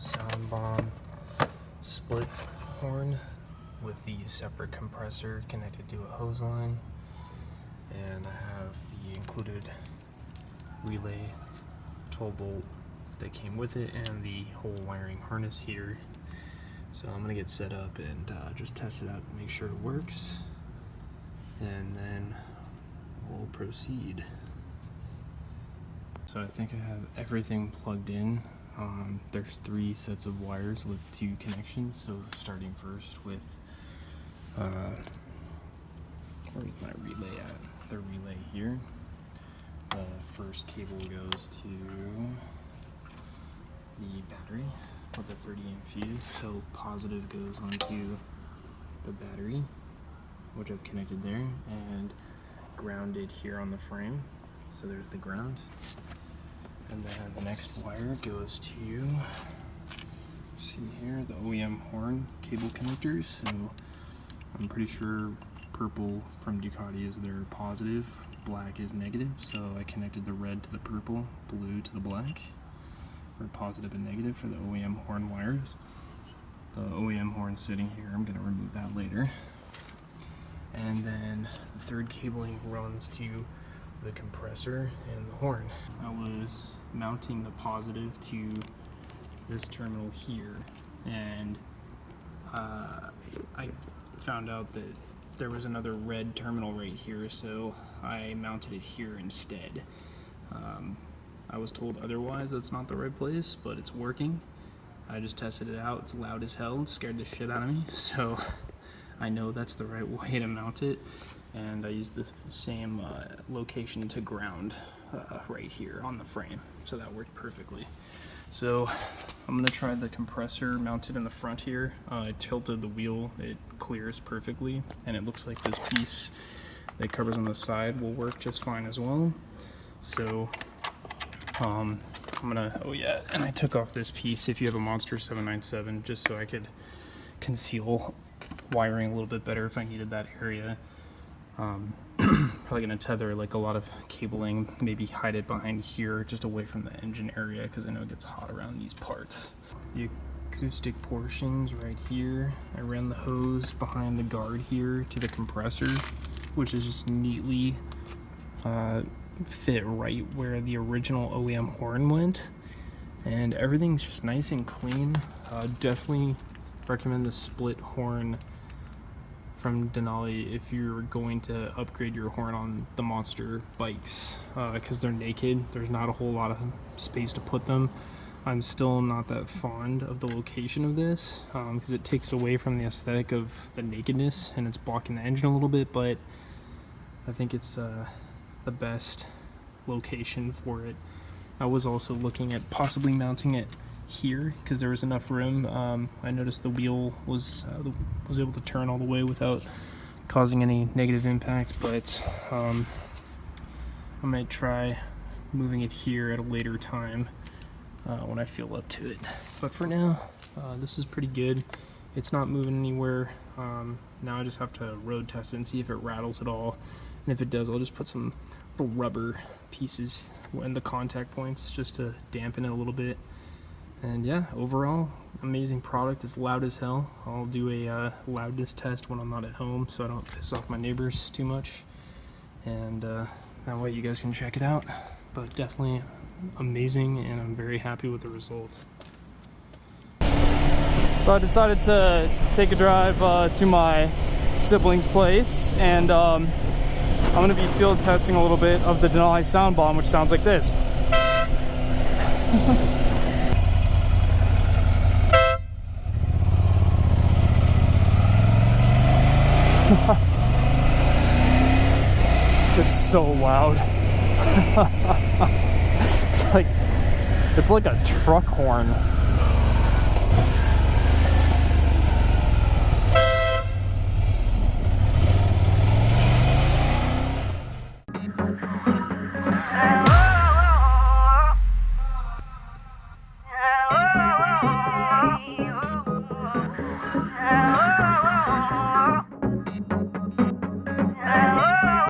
Soundbomb split horn with the separate compressor connected to a hose line, and I have the included relay 12 volt that came with it and the whole wiring harness here. So I'm gonna get set up and just test it out to make sure it works, and then we'll proceed. So I think I have everything plugged in. There's 3 sets of wires with 2 connections. So starting first with where's my relay at? The relay here. The first cable goes to the battery with a 30 amp fuse. So positive goes onto the battery, which I've connected there, and grounded here on the frame. So there's the ground. And then the next wire goes to, see here, the OEM horn cable connectors. So I'm pretty sure purple from Ducati is their positive, black is negative. So I connected the red to the purple, blue to the black, or positive and negative for the OEM horn wires. The OEM horn sitting here, I'm gonna remove that later. And then the third cabling runs to the compressor and the horn. I was mounting the positive to this terminal here, and I found out that there was another red terminal right here, so I mounted it here instead. I was told otherwise, that's not the right place, but it's working. I just tested it out. It's loud as hell. It scared the shit out of me, so I know that's the right way to mount it. And I used the same location to ground right here on the frame, so that worked perfectly. So I'm gonna try the compressor mounted in the front here. I tilted the wheel, it clears perfectly, and it looks like this piece that covers on the side will work just fine as well. So I'm gonna, oh yeah, and I took off this piece if you have a Monster 797, just so I could conceal wiring a little bit better if I needed that area. Probably gonna tether like a lot of cabling, maybe hide it behind here just away from the engine area, because I know it gets hot around these parts. The acoustic portions right here, I ran the hose behind the guard here to the compressor, which is just neatly fit right where the original OEM horn went, and everything's just nice and clean. Definitely recommend the split horn from Denali if you're going to upgrade your horn on the Monster bikes, because they're naked. There's not a whole lot of space to put them. I'm still not that fond of the location of this, because it takes away from the aesthetic of the nakedness and it's blocking the engine a little bit, but I think it's the best location for it. I was also looking at possibly mounting it here because there was enough room. I noticed the wheel was able to turn all the way without causing any negative impact, but I might try moving it here at a later time when I feel up to it. But for now, this is pretty good. It's not moving anywhere. Now I just have to road test it and see if it rattles at all, and if it does, I'll just put some little rubber pieces in the contact points just to dampen it a little bit. And yeah, overall, amazing product. It's loud as hell. I'll do a loudness test when I'm not at home so I don't piss off my neighbors too much. And that way you guys can check it out. But definitely amazing, and I'm very happy with the results. So I decided to take a drive to my sibling's place, and I'm going to be field testing a little bit of the Denali Soundbomb, which sounds like this. It's so loud. It's like a truck horn.